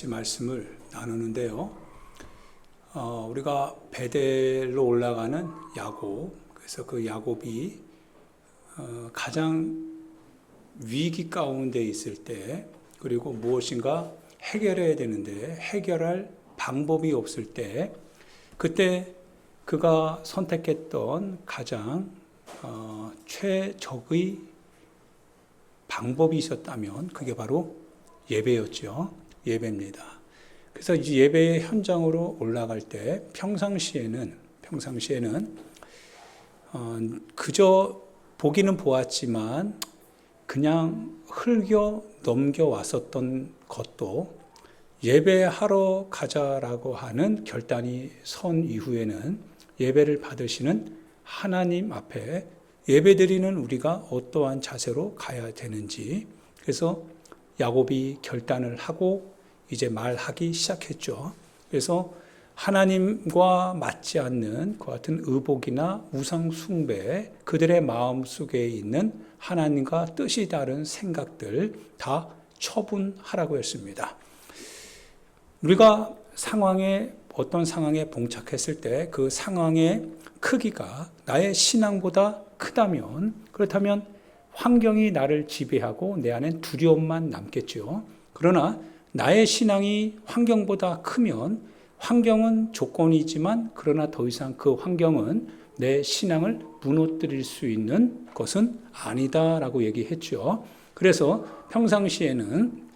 말씀을 나누는데요. 우리가 베델로 올라가는 야곱, 그래서 그 야곱이 가장 위기 가운데 있을 때, 그리고 무엇인가 해결해야 되는데 해결할 방법이 없을 때, 그때 그가 선택했던 가장 최적의 방법이 있었다면 그게 바로 예배였죠. 예배입니다. 그래서 이 예배의 현장으로 올라갈 때 평상시에는 그저 보기는 보았지만 그냥 흘겨 넘겨왔었던 것도 예배하러 가자라고 하는 결단이 선 이후에는 예배를 받으시는 하나님 앞에 예배드리는 우리가 어떠한 자세로 가야 되는지, 그래서 야곱이 결단을 하고 이제 말하기 시작했죠. 그래서 하나님과 맞지 않는 그 같은 의복이나 우상 숭배, 그들의 마음속에 있는 하나님과 뜻이 다른 생각들 다 처분하라고 했습니다. 우리가 어떤 상황에 봉착했을 때 그 상황의 크기가 나의 신앙보다 크다면, 그렇다면 환경이 나를 지배하고 내 안엔 두려움만 남겠죠. 그러나 나의 신앙이 환경보다 크면 환경은 조건이지만 그러나 더 이상 그 환경은 내 신앙을 무너뜨릴 수 있는 것은 아니다라고 얘기했죠. 그래서 평상시에는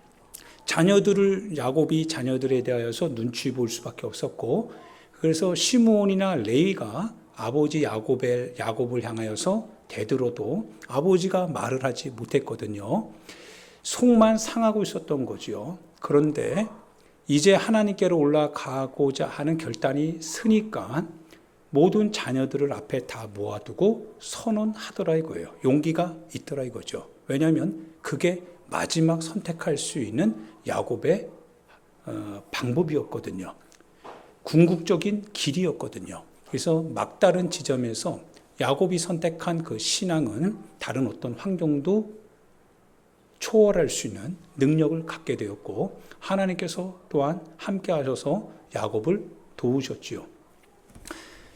야곱이 자녀들에 대하여서 눈치 볼 수밖에 없었고, 그래서 시므온이나 레위가 아버지 야곱을 향하여서 되들어도 아버지가 말을 하지 못했거든요. 속만 상하고 있었던 거죠. 그런데 이제 하나님께로 올라가고자 하는 결단이 서니까 모든 자녀들을 앞에 다 모아두고 선언하더라 이거예요. 용기가 있더라 이거죠. 왜냐하면 그게 마지막 선택할 수 있는 야곱의 방법이었거든요. 궁극적인 길이었거든요. 그래서 막다른 지점에서 야곱이 선택한 그 신앙은 다른 어떤 환경도 초월할 수 있는 능력을 갖게 되었고, 하나님께서 또한 함께 하셔서 야곱을 도우셨지요.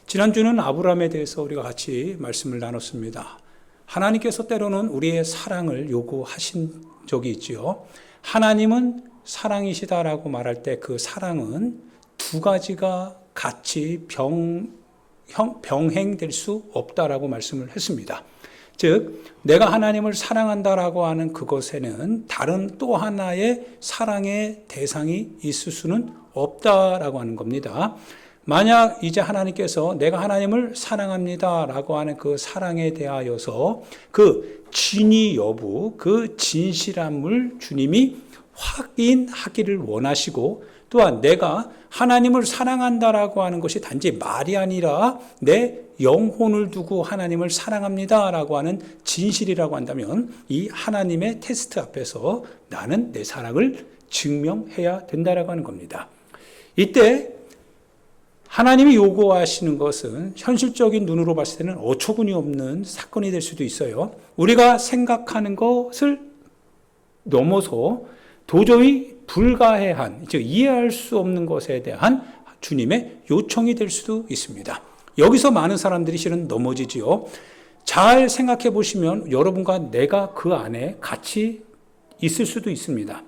지난주는 아브라함에 대해서 우리가 같이 말씀을 나눴습니다. 하나님께서 때로는 우리의 사랑을 요구하신 적이 있지요. 하나님은 사랑이시다라고 말할 때 그 사랑은 두 가지가 같이 병행될 수 없다라고 말씀을 했습니다. 즉, 내가 하나님을 사랑한다라고 하는 그것에는 다른 또 하나의 사랑의 대상이 있을 수는 없다라고 하는 겁니다. 만약 이제 하나님께서 내가 하나님을 사랑합니다라고 하는 그 사랑에 대하여서 그 진위 여부, 그 진실함을 주님이 확인하기를 원하시고, 또한 내가 하나님을 사랑한다라고 하는 것이 단지 말이 아니라 내 영혼을 두고 하나님을 사랑합니다라고 하는 진실이라고 한다면 이 하나님의 테스트 앞에서 나는 내 사랑을 증명해야 된다라고 하는 겁니다. 이때 하나님이 요구하시는 것은 현실적인 눈으로 봤을 때는 어처구니 없는 사건이 될 수도 있어요. 우리가 생각하는 것을 넘어서 도저히 불가해한, 즉 이해할 수 없는 것에 대한 주님의 요청이 될 수도 있습니다. 여기서 많은 사람들이 실은 넘어지지요. 잘 생각해 보시면 여러분과 내가 그 안에 같이 있을 수도 있습니다.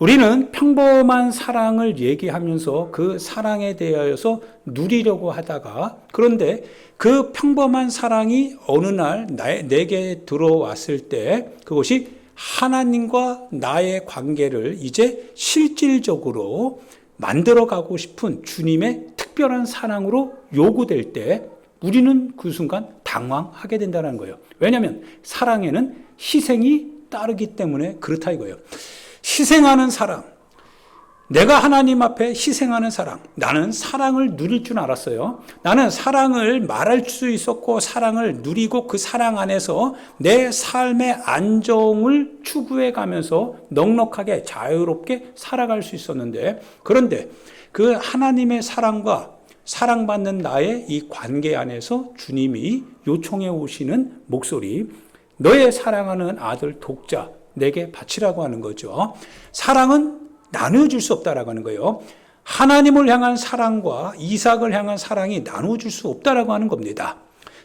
우리는 평범한 사랑을 얘기하면서 그 사랑에 대하여서 누리려고 하다가, 그런데 그 평범한 사랑이 어느 날 내게 들어왔을 때 그것이 하나님과 나의 관계를 이제 실질적으로 만들어가고 싶은 주님의 특별한 사랑으로 요구될 때 우리는 그 순간 당황하게 된다는 거예요. 왜냐하면 사랑에는 희생이 따르기 때문에 그렇다 이거예요. 희생하는 사랑, 내가 하나님 앞에 희생하는 사랑, 나는 사랑을 누릴 줄 알았어요. 나는 사랑을 말할 수 있었고 사랑을 누리고 그 사랑 안에서 내 삶의 안정을 추구해 가면서 넉넉하게 자유롭게 살아갈 수 있었는데, 그런데 그 하나님의 사랑과 사랑받는 나의 이 관계 안에서 주님이 요청해 오시는 목소리, 너의 사랑하는 아들 독자 내게 바치라고 하는 거죠. 사랑은 나누어질 수 없다라고 하는 거예요. 하나님을 향한 사랑과 이삭을 향한 사랑이 나누어질 수 없다라고 하는 겁니다.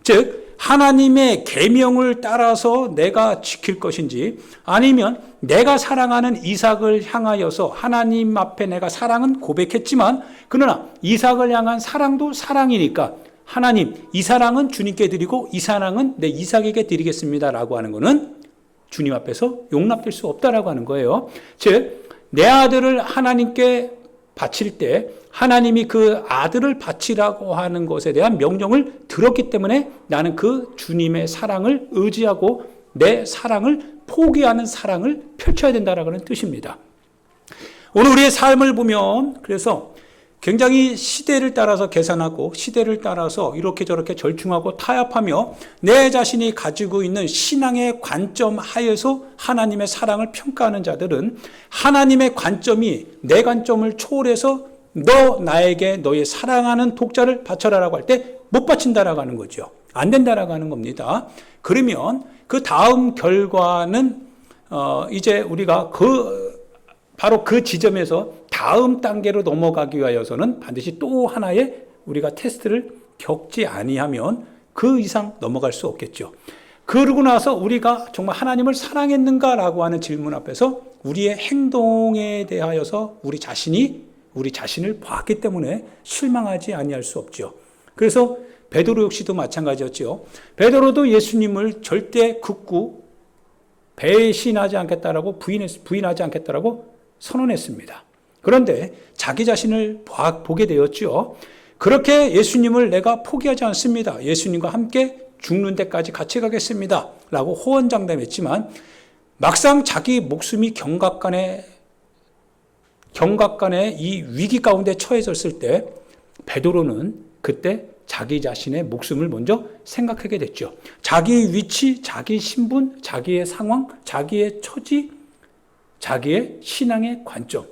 즉 하나님의 계명을 따라서 내가 지킬 것인지, 아니면 내가 사랑하는 이삭을 향하여서 하나님 앞에 내가 사랑은 고백했지만 그러나 이삭을 향한 사랑도 사랑이니까 하나님, 이 사랑은 주님께 드리고 이 사랑은 내 이삭에게 드리겠습니다라고 하는 것은 주님 앞에서 용납될 수 없다라고 하는 거예요. 즉 내 아들을 하나님께 바칠 때 하나님이 그 아들을 바치라고 하는 것에 대한 명령을 들었기 때문에 나는 그 주님의 사랑을 의지하고 내 사랑을 포기하는 사랑을 펼쳐야 된다는 뜻입니다. 오늘 우리의 삶을 보면 그래서 굉장히 시대를 따라서 계산하고 시대를 따라서 이렇게 저렇게 절충하고 타협하며 내 자신이 가지고 있는 신앙의 관점 하에서 하나님의 사랑을 평가하는 자들은 하나님의 관점이 내 관점을 초월해서 너 나에게 너의 사랑하는 독자를 바쳐라라고 할 때 못 바친다라고 하는 거죠. 안 된다라고 하는 겁니다. 그러면 그 다음 결과는 이제 우리가 바로 그 지점에서 다음 단계로 넘어가기 위하여서는 반드시 또 하나의 우리가 테스트를 겪지 아니하면 그 이상 넘어갈 수 없겠죠. 그러고 나서 우리가 정말 하나님을 사랑했는가라고 하는 질문 앞에서 우리의 행동에 대하여서 우리 자신을 봤기 때문에 실망하지 아니할 수 없죠. 그래서 베드로 역시도 마찬가지였죠. 베드로도 예수님을 절대 굳고 배신하지 않겠다라고 부인하지 않겠다라고 선언했습니다. 그런데 자기 자신을 보게 되었죠. 그렇게 예수님을 내가 포기하지 않습니다. 예수님과 함께 죽는 데까지 같이 가겠습니다. 라고 호언장담했지만 막상 자기 목숨이 경각간에 이 위기 가운데 처해졌을 때 베드로는 그때 자기 자신의 목숨을 먼저 생각하게 됐죠. 자기의 위치, 자기 신분, 자기의 상황, 자기의 처지, 자기의 신앙의 관점.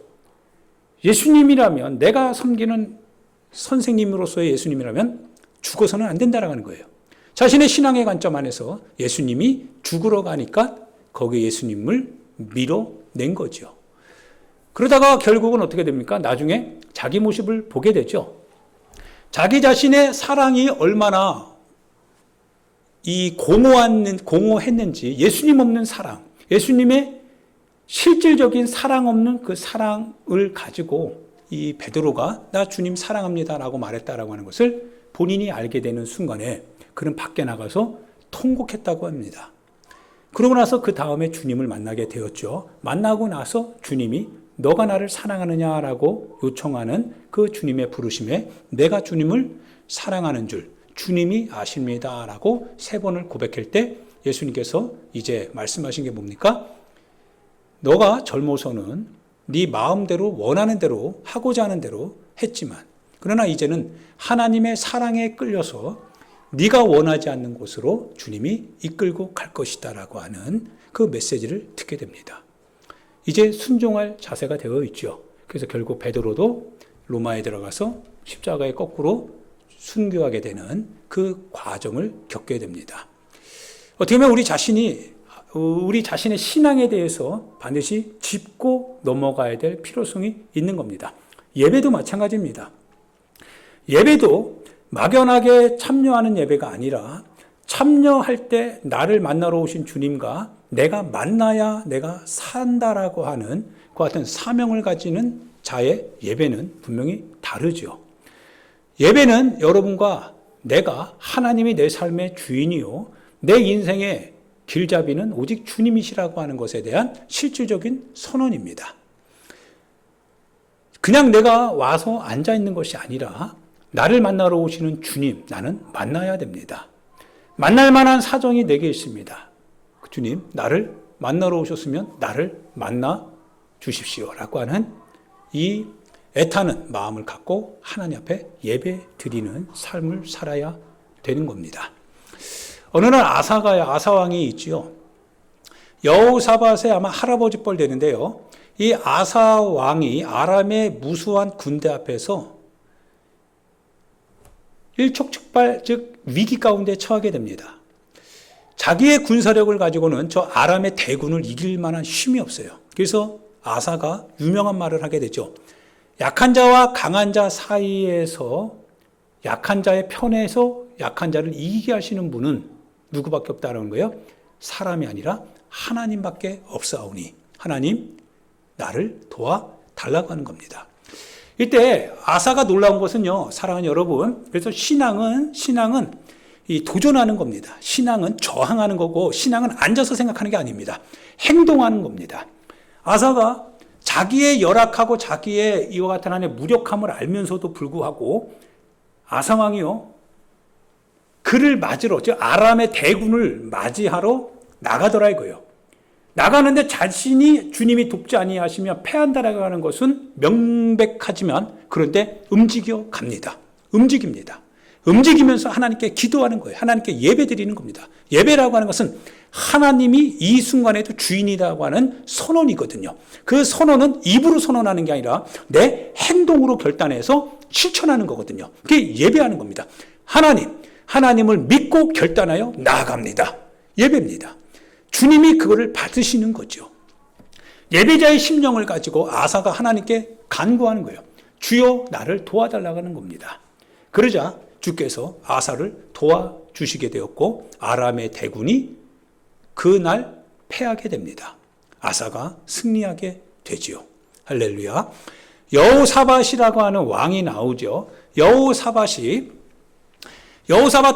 예수님이라면, 내가 섬기는 선생님으로서의 예수님이라면 죽어서는 안 된다라는 거예요. 자신의 신앙의 관점 안에서 예수님이 죽으러 가니까 거기에 예수님을 밀어낸 거죠. 그러다가 결국은 어떻게 됩니까? 나중에 자기 모습을 보게 되죠. 자기 자신의 사랑이 얼마나 공허했는지, 예수님 없는 사랑, 예수님의 실질적인 사랑 없는 그 사랑을 가지고 이 베드로가 나 주님 사랑합니다라고 말했다라고 하는 것을 본인이 알게 되는 순간에 그는 밖에 나가서 통곡했다고 합니다. 그러고 나서 그 다음에 주님을 만나게 되었죠. 만나고 나서 주님이 너가 나를 사랑하느냐라고 요청하는 그 주님의 부르심에 내가 주님을 사랑하는 줄 주님이 아십니다라고 3번을 고백할 때 예수님께서 이제 말씀하신 게 뭡니까? 너가 젊어서는 네 마음대로 원하는 대로 하고자 하는 대로 했지만 그러나 이제는 하나님의 사랑에 끌려서 네가 원하지 않는 곳으로 주님이 이끌고 갈 것이다라고 하는 그 메시지를 듣게 됩니다. 이제 순종할 자세가 되어 있죠. 그래서 결국 베드로도 로마에 들어가서 십자가에 거꾸로 순교하게 되는 그 과정을 겪게 됩니다. 어떻게 보면 우리 자신의 신앙에 대해서 반드시 짚고 넘어가야 될 필요성이 있는 겁니다. 예배도 마찬가지입니다. 예배도 막연하게 참여하는 예배가 아니라 참여할 때 나를 만나러 오신 주님과 내가 만나야 내가 산다라고 하는 그 같은 사명을 가지는 자의 예배는 분명히 다르죠. 예배는 여러분과 내가 하나님이 내 삶의 주인이요 내 인생의 길잡이는 오직 주님이시라고 하는 것에 대한 실질적인 선언입니다. 그냥 내가 와서 앉아 있는 것이 아니라 나를 만나러 오시는 주님, 나는 만나야 됩니다. 만날 만한 사정이 내게 있습니다. 주님, 나를 만나러 오셨으면 나를 만나 주십시오라고 하는 이 애타는 마음을 갖고 하나님 앞에 예배 드리는 삶을 살아야 되는 겁니다. 어느 날 아사왕이 있지요. 여호사밧의 아마 할아버지 뻘 되는데요. 이 아사왕이 아람의 무수한 군대 앞에서 일촉즉발, 즉 위기 가운데 처하게 됩니다. 자기의 군사력을 가지고는 저 아람의 대군을 이길 만한 힘이 없어요. 그래서 아사가 유명한 말을 하게 되죠. 약한 자와 강한 자 사이에서 약한 자의 편에서 약한 자를 이기게 하시는 분은 누구밖에 없다는 거예요? 사람이 아니라 하나님밖에 없사오니 하나님 나를 도와달라고 하는 겁니다. 이때 아사가 놀라운 것은요, 사랑하는 여러분, 그래서 신앙은 이 도전하는 겁니다. 신앙은 저항하는 거고 신앙은 앉아서 생각하는 게 아닙니다. 행동하는 겁니다. 아사가 자기의 열악하고 자기의 이와 같은 한의 무력함을 알면서도 불구하고 아사왕이요, 그를 맞으러, 즉 아람의 대군을 맞이하러 나가더라 이거예요. 나가는데 자신이 주님이 돕지 아니하시면 패한다라고 하는 것은 명백하지만 그런데 움직여 갑니다. 움직입니다. 움직이면서 하나님께 기도하는 거예요. 하나님께 예배 드리는 겁니다. 예배라고 하는 것은 하나님이 이 순간에도 주인이라고 하는 선언이거든요. 그 선언은 입으로 선언하는 게 아니라 내 행동으로 결단해서 실천하는 거거든요. 그게 예배하는 겁니다. 하나님을 믿고 결단하여 나아갑니다. 예배입니다. 주님이 그거를 받으시는 거죠. 예배자의 심령을 가지고 아사가 하나님께 간구하는 거예요. 주여 나를 도와달라고 하는 겁니다. 그러자 주께서 아사를 도와주시게 되었고 아람의 대군이 그날 패하게 됩니다. 아사가 승리하게 되지요. 할렐루야. 여호사밧이라고 하는 왕이 나오죠. 여호사밧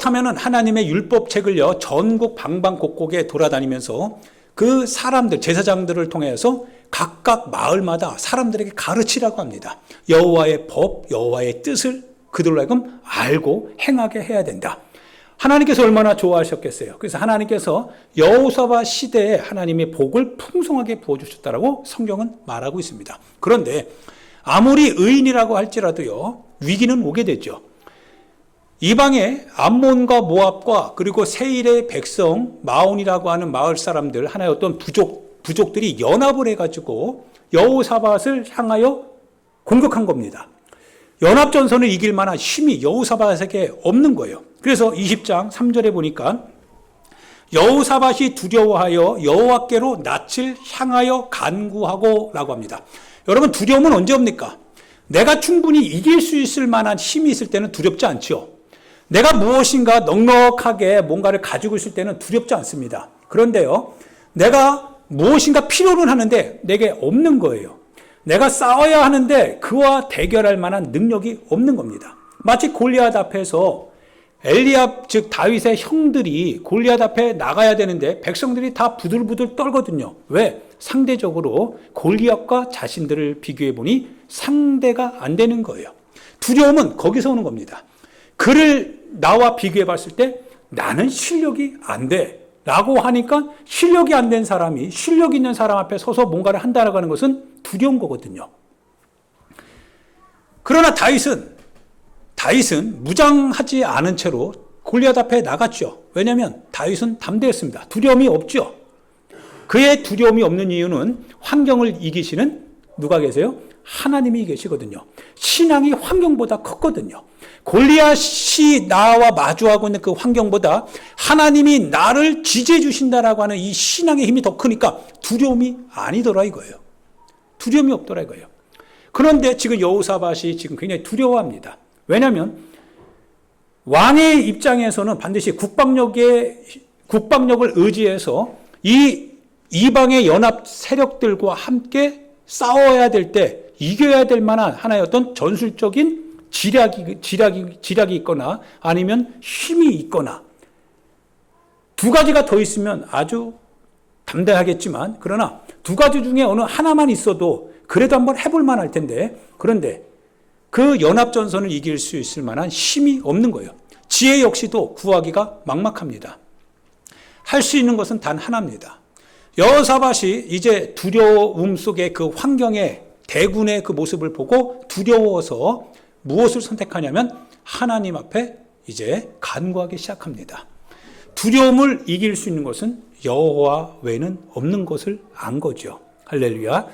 하면은 하나님의 율법책을요, 전국 방방곡곡에 돌아다니면서 그 사람들, 제사장들을 통해서 각각 마을마다 사람들에게 가르치라고 합니다. 여호와의 법, 여호와의 뜻을 그들로 하여금 알고 행하게 해야 된다. 하나님께서 얼마나 좋아하셨겠어요. 그래서 하나님께서 여호사밧 시대에 하나님의 복을 풍성하게 부어주셨다라고 성경은 말하고 있습니다. 그런데 아무리 의인이라고 할지라도요, 위기는 오게 되죠. 이방에 암몬과 모압과 그리고 세일의 백성 마온이라고 하는 마을 사람들, 하나의 어떤 부족들이 연합을 해가지고 여호사밧을 향하여 공격한 겁니다. 연합전선을 이길 만한 힘이 여호사밧에게 없는 거예요. 그래서 20장 3절에 보니까 여호사밧이 두려워하여 여호와께로 낯을 향하여 간구하고 라고 합니다. 여러분, 두려움은 언제 옵니까? 내가 충분히 이길 수 있을 만한 힘이 있을 때는 두렵지 않죠. 내가 무엇인가 넉넉하게 뭔가를 가지고 있을 때는 두렵지 않습니다. 그런데요, 내가 무엇인가 필요는 하는데 내게 없는 거예요. 내가 싸워야 하는데 그와 대결할 만한 능력이 없는 겁니다. 마치 골리앗 앞에서 엘리압, 즉 다윗의 형들이 골리앗 앞에 나가야 되는데 백성들이 다 부들부들 떨거든요. 왜? 상대적으로 골리앗과 자신들을 비교해 보니 상대가 안 되는 거예요. 두려움은 거기서 오는 겁니다. 그를 나와 비교해 봤을 때 나는 실력이 안 돼 라고 하니까 실력이 안 된 사람이 실력 있는 사람 앞에 서서 뭔가를 한다라고 하는 것은 두려운 거거든요. 그러나 다윗은 무장하지 않은 채로 골리앗 앞에 나갔죠. 왜냐하면 다윗은 담대했습니다. 두려움이 없죠. 그의 두려움이 없는 이유는 환경을 이기시는 누가 계세요? 하나님이 계시거든요. 신앙이 환경보다 컸거든요. 골리앗이 나와 마주하고 있는 그 환경보다 하나님이 나를 지지해 주신다라고 하는 이 신앙의 힘이 더 크니까 두려움이 아니더라 이거예요. 두려움이 없더라 이거예요. 그런데 지금 여호사밧이 지금 굉장히 두려워합니다. 왜냐하면 왕의 입장에서는 반드시 국방력을 의지해서 이 이방의 연합 세력들과 함께 싸워야 될 때 이겨야 될 만한 하나의 어떤 전술적인 지략이 있거나 아니면 힘이 있거나 두 가지가 더 있으면 아주 담대하겠지만 그러나 두 가지 중에 어느 하나만 있어도 그래도 한번 해볼 만할 텐데 그런데 그 연합전선을 이길 수 있을 만한 힘이 없는 거예요. 지혜 역시도 구하기가 막막합니다. 할 수 있는 것은 단 하나입니다. 여호사밧이 이제 두려움 속에 그 환경의 대군의 그 모습을 보고 두려워서 무엇을 선택하냐면 하나님 앞에 이제 간구하기 시작합니다. 두려움을 이길 수 있는 것은 여호와 외에는 없는 것을 안 거죠. 할렐루야.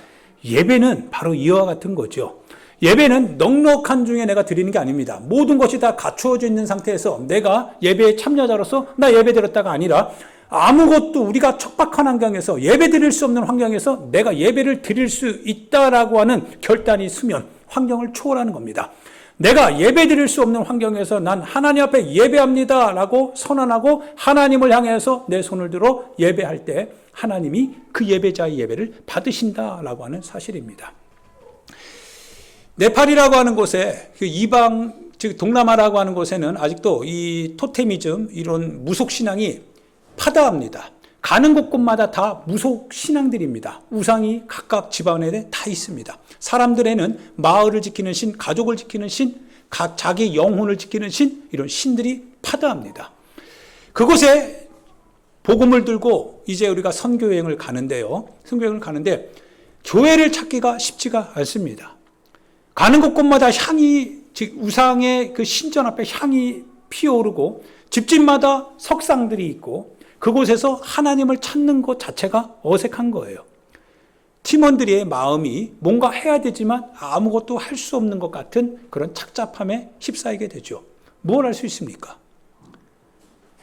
예배는 바로 이와 같은 거죠. 예배는 넉넉한 중에 내가 드리는 게 아닙니다. 모든 것이 다 갖추어져 있는 상태에서 내가 예배의 참여자로서 나 예배 드렸다가 아니라 아무것도 우리가 척박한 환경에서 예배 드릴 수 없는 환경에서 내가 예배를 드릴 수 있다라고 하는 결단이 있으면 환경을 초월하는 겁니다. 내가 예배 드릴 수 없는 환경에서 난 하나님 앞에 예배합니다 라고 선언하고 하나님을 향해서 내 손을 들어 예배할 때 하나님이 그 예배자의 예배를 받으신다라고 하는 사실입니다. 네팔이라고 하는 곳에 그 이방, 즉 동남아라고 하는 곳에는 아직도 이 토테미즘, 이런 무속신앙이 파다합니다. 가는 곳곳마다 다 무속신앙들입니다. 우상이 각각 집안에 다 있습니다. 사람들에는 마을을 지키는 신, 가족을 지키는 신, 자기 영혼을 지키는 신, 이런 신들이 파다합니다. 그곳에 복음을 들고 이제 우리가 선교여행을 가는데요. 선교여행을 가는데 교회를 찾기가 쉽지가 않습니다. 가는 곳곳마다 향이, 즉 우상의 그 신전 앞에 향이 피어오르고 집집마다 석상들이 있고 그곳에서 하나님을 찾는 것 자체가 어색한 거예요. 팀원들의 마음이 뭔가 해야 되지만 아무것도 할 수 없는 것 같은 그런 착잡함에 휩싸이게 되죠. 뭘 할 수 있습니까?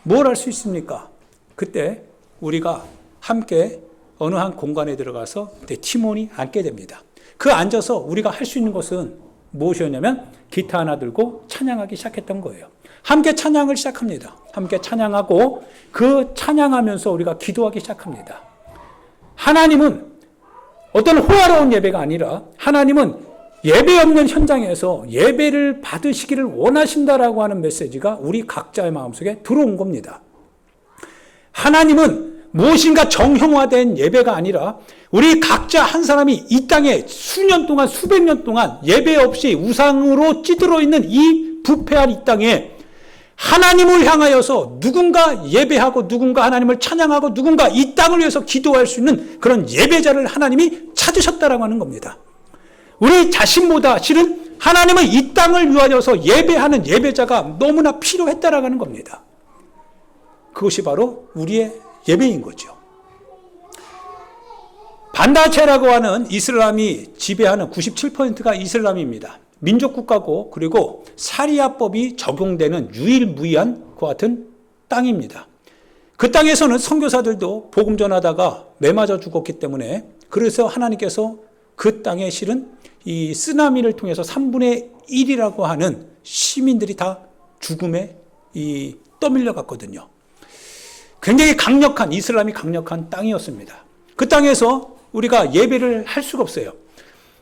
뭘 할 수 있습니까? 그때 우리가 함께 어느 한 공간에 들어가서 그때 팀원이 앉게 됩니다. 그 앉아서 우리가 할 수 있는 것은 무엇이었냐면 기타 하나 들고 찬양하기 시작했던 거예요. 함께 찬양을 시작합니다. 함께 찬양하고 그 찬양하면서 우리가 기도하기 시작합니다. 하나님은 어떤 호화로운 예배가 아니라 하나님은 예배 없는 현장에서 예배를 받으시기를 원하신다라고 하는 메시지가 우리 각자의 마음속에 들어온 겁니다. 하나님은 무엇인가 정형화된 예배가 아니라 우리 각자 한 사람이 이 땅에 수년 동안, 수백 년 동안 예배 없이 우상으로 찌들어 있는 이 부패한 이 땅에 하나님을 향하여서 누군가 예배하고 누군가 하나님을 찬양하고 누군가 이 땅을 위해서 기도할 수 있는 그런 예배자를 하나님이 찾으셨다라고 하는 겁니다. 우리 자신보다 실은 하나님은 이 땅을 위하여서 예배하는 예배자가 너무나 필요했다라고 하는 겁니다. 그것이 바로 우리의 예배인 거죠. 반다체라고 하는 이슬람이 지배하는 97%가 이슬람입니다. 민족국가고 그리고 사리아법이 적용되는 유일무이한 그 같은 땅입니다. 그 땅에서는 선교사들도 복음 전하다가 매맞아 죽었기 때문에 그래서 하나님께서 그 땅에 실은 이 쓰나미를 통해서 3분의 1이라고 하는 시민들이 다 죽음에 떠밀려 갔거든요. 굉장히 강력한, 이슬람이 강력한 땅이었습니다. 그 땅에서 우리가 예배를 할 수가 없어요.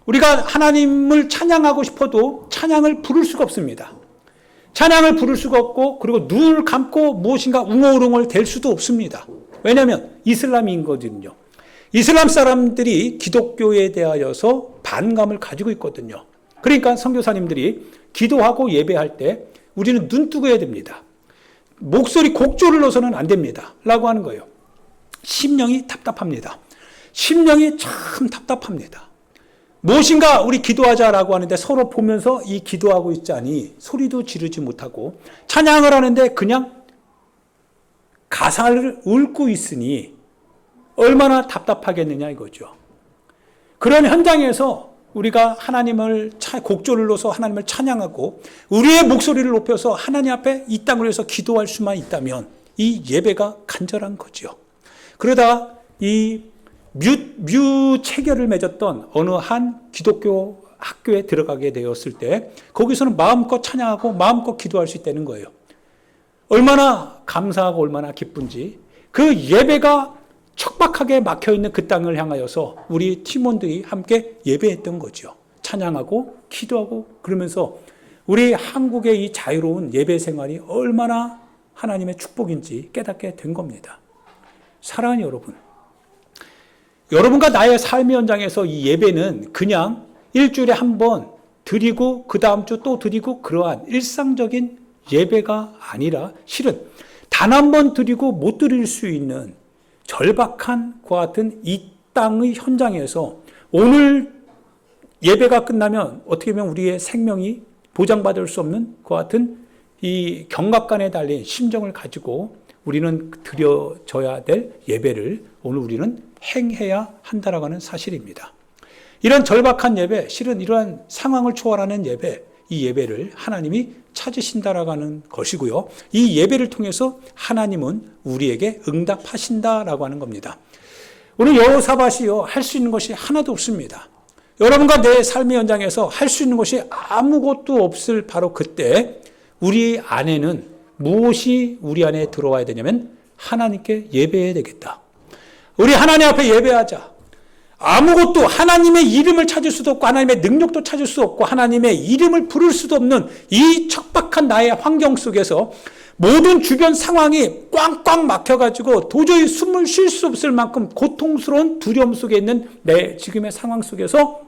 우리가 하나님을 찬양하고 싶어도 찬양을 부를 수가 없습니다. 찬양을 부를 수가 없고 그리고 눈을 감고 무엇인가 웅얼웅얼 댈 수도 없습니다. 왜냐하면 이슬람인거든요. 이슬람 사람들이 기독교에 대하여서 반감을 가지고 있거든요. 그러니까 선교사님들이 기도하고 예배할 때 우리는 눈 뜨고 해야 됩니다. 목소리 곡조를 넣어서는 안 됩니다. 라고 하는 거예요. 심령이 답답합니다. 심령이 참 답답합니다. 무엇인가 우리 기도하자라고 하는데 서로 보면서 이 기도하고 있자니 소리도 지르지 못하고 찬양을 하는데 그냥 가사를 읊고 있으니 얼마나 답답하겠느냐 이거죠. 그런 현장에서 우리가 하나님을 곡조를 넣어서 하나님을 찬양하고 우리의 목소리를 높여서 하나님 앞에 이 땅을 위해서 기도할 수만 있다면 이 예배가 간절한 거죠. 그러다 이 체결을 맺었던 어느 한 기독교 학교에 들어가게 되었을 때 거기서는 마음껏 찬양하고 마음껏 기도할 수 있다는 거예요. 얼마나 감사하고 얼마나 기쁜지 그 예배가 척박하게 막혀있는 그 땅을 향하여서 우리 팀원들이 함께 예배했던 거죠. 찬양하고 기도하고 그러면서 우리 한국의 이 자유로운 예배 생활이 얼마나 하나님의 축복인지 깨닫게 된 겁니다. 사랑하는 여러분, 여러분과 나의 삶의 현장에서 이 예배는 그냥 일주일에 한 번 드리고 그 다음 주 또 드리고 그러한 일상적인 예배가 아니라 실은 단 한 번 드리고 못 드릴 수 있는 절박한 그 같은 이 땅의 현장에서 오늘 예배가 끝나면 어떻게 보면 우리의 생명이 보장받을 수 없는 그 같은 이 경각간에 달린 심정을 가지고 우리는 드려져야 될 예배를 오늘 우리는 행해야 한다라고 하는 사실입니다. 이런 절박한 예배, 실은 이러한 상황을 초월하는 예배, 이 예배를 하나님이 찾으신다라고 하는 것이고요. 이 예배를 통해서 하나님은 우리에게 응답하신다라고 하는 겁니다. 오늘 여호사밧이요, 할 수 있는 것이 하나도 없습니다. 여러분과 내 삶의 현장에서 할 수 있는 것이 아무것도 없을 바로 그때 우리 안에는 무엇이 우리 안에 들어와야 되냐면 하나님께 예배해야 되겠다. 우리 하나님 앞에 예배하자. 아무것도 하나님의 이름을 찾을 수도 없고 하나님의 능력도 찾을 수 없고 하나님의 이름을 부를 수도 없는 이 척박한 나의 환경 속에서 모든 주변 상황이 꽝꽝 막혀가지고 도저히 숨을 쉴 수 없을 만큼 고통스러운 두려움 속에 있는 내 지금의 상황 속에서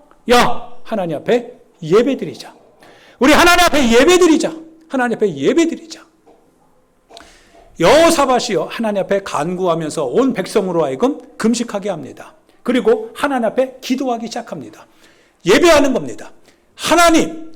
하나님 앞에 예배드리자. 우리 하나님 앞에 예배드리자. 하나님 앞에 예배드리자. 여호사밧이요, 하나님 앞에 간구하면서 온 백성으로 하여금 금식하게 합니다. 그리고 하나님 앞에 기도하기 시작합니다. 예배하는 겁니다. 하나님,